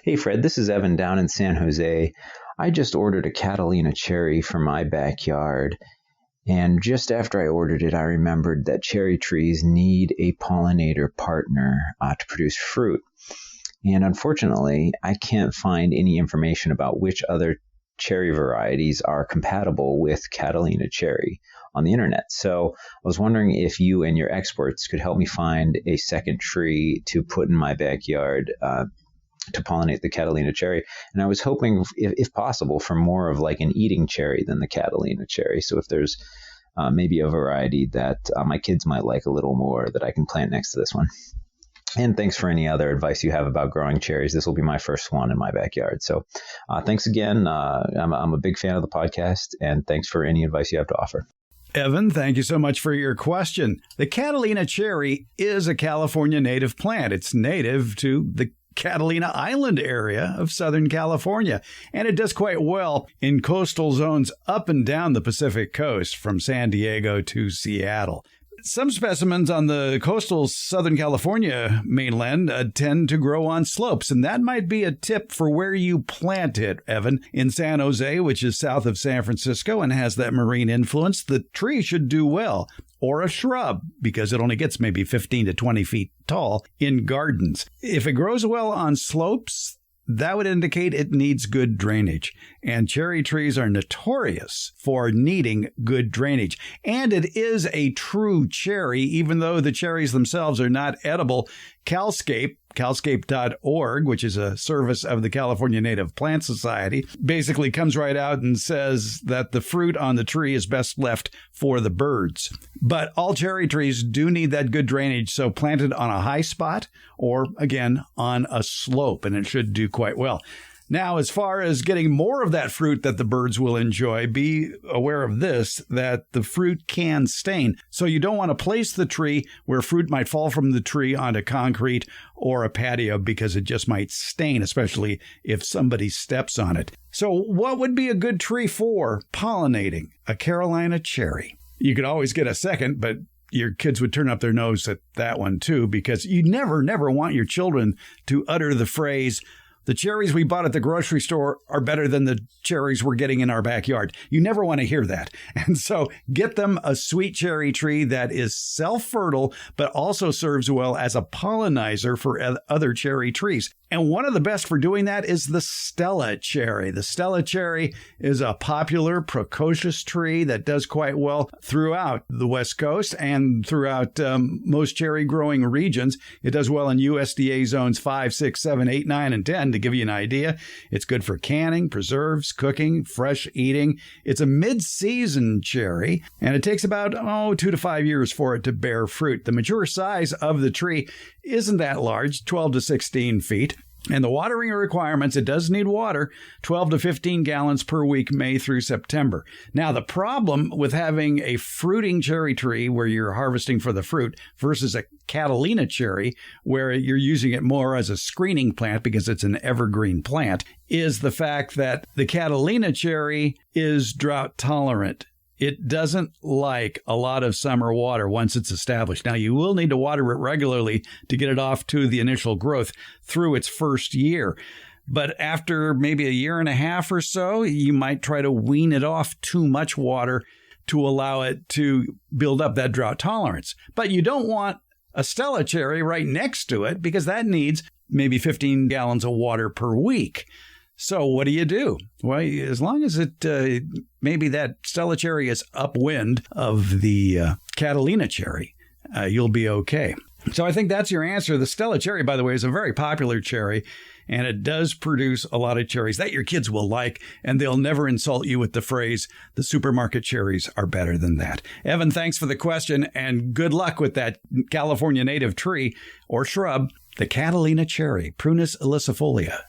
Hey, Fred, this is Evan down in San Jose. I just ordered a Catalina cherry for my backyard. And just after I ordered it, I remembered that cherry trees need a pollinator partner to produce fruit. And unfortunately, I can't find any information about which other cherry varieties are compatible with Catalina cherry on the internet. So I was wondering if you and your experts could help me find a second tree to put in my backyard to pollinate the Catalina cherry. And I was hoping, if possible, for more of like an eating cherry than the Catalina cherry. So if there's maybe a variety that my kids might like a little more that I can plant next to this one. And thanks for any other advice you have about growing cherries. This will be my first one in my backyard. So thanks again. I'm a big fan of the podcast, and thanks for any advice you have to offer. Evan, thank you so much for your question. The Catalina cherry is a California native plant. It's native to the Catalina Island area of Southern California, and it does quite well in coastal zones up and down the Pacific coast from San Diego to Seattle. Some specimens on the coastal Southern California mainland tend to grow on slopes, and that might be a tip for where you plant it, Evan. In San Jose, which is south of San Francisco and has that marine influence, the tree should do well. Or a shrub, because it only gets maybe 15 to 20 feet tall in gardens. If it grows well on slopes, that would indicate it needs good drainage. And cherry trees are notorious for needing good drainage. And it is a true cherry, even though the cherries themselves are not edible. Calscape.org, which is a service of the California Native Plant Society, basically comes right out and says that the fruit on the tree is best left for the birds. But all cherry trees do need that good drainage, so planted on a high spot or, again, on a slope, and it should do quite well. Now, as far as getting more of that fruit that the birds will enjoy, be aware of this, that the fruit can stain. So you don't want to place the tree where fruit might fall from the tree onto concrete or a patio because it just might stain, especially if somebody steps on it. So what would be a good tree for pollinating? A Carolina cherry. You could always get a second, but your kids would turn up their nose at that one too, because you never want your children to utter the phrase, "The cherries we bought at the grocery store are better than the cherries we're getting in our backyard." You never want to hear that. And so get them a sweet cherry tree that is self-fertile, but also serves well as a pollinizer for other cherry trees. And one of the best for doing that is the Stella cherry. The Stella cherry is a popular precocious tree that does quite well throughout the West Coast and throughout most cherry growing regions. It does well in USDA zones 5, 6, 7, 8, 9, and 10 to give you an idea. It's good for canning, preserves, cooking, fresh eating. It's a mid-season cherry, and it takes about 2 to 5 years for it to bear fruit. The mature size of the tree isn't that large, 12 to 16 feet. And the watering requirements, it does need water, 12 to 15 gallons per week, May through September. Now, the problem with having a fruiting cherry tree where you're harvesting for the fruit versus a Catalina cherry where you're using it more as a screening plant because it's an evergreen plant is the fact that the Catalina cherry is drought tolerant. It doesn't like a lot of summer water once it's established. Now, you will need to water it regularly to get it off to the initial growth through its first year. But after maybe a year and a half or so, you might try to wean it off too much water to allow it to build up that drought tolerance. But you don't want a Stella cherry right next to it because that needs maybe 15 gallons of water per week. So what do? Well, as long as it maybe that Stella cherry is upwind of the Catalina cherry, you'll be okay. So I think that's your answer. The Stella cherry, by the way, is a very popular cherry, and it does produce a lot of cherries that your kids will like, and they'll never insult you with the phrase, "The supermarket cherries are better than that." Evan, thanks for the question, and good luck with that California native tree or shrub, the Catalina cherry, Prunus ilicifolia.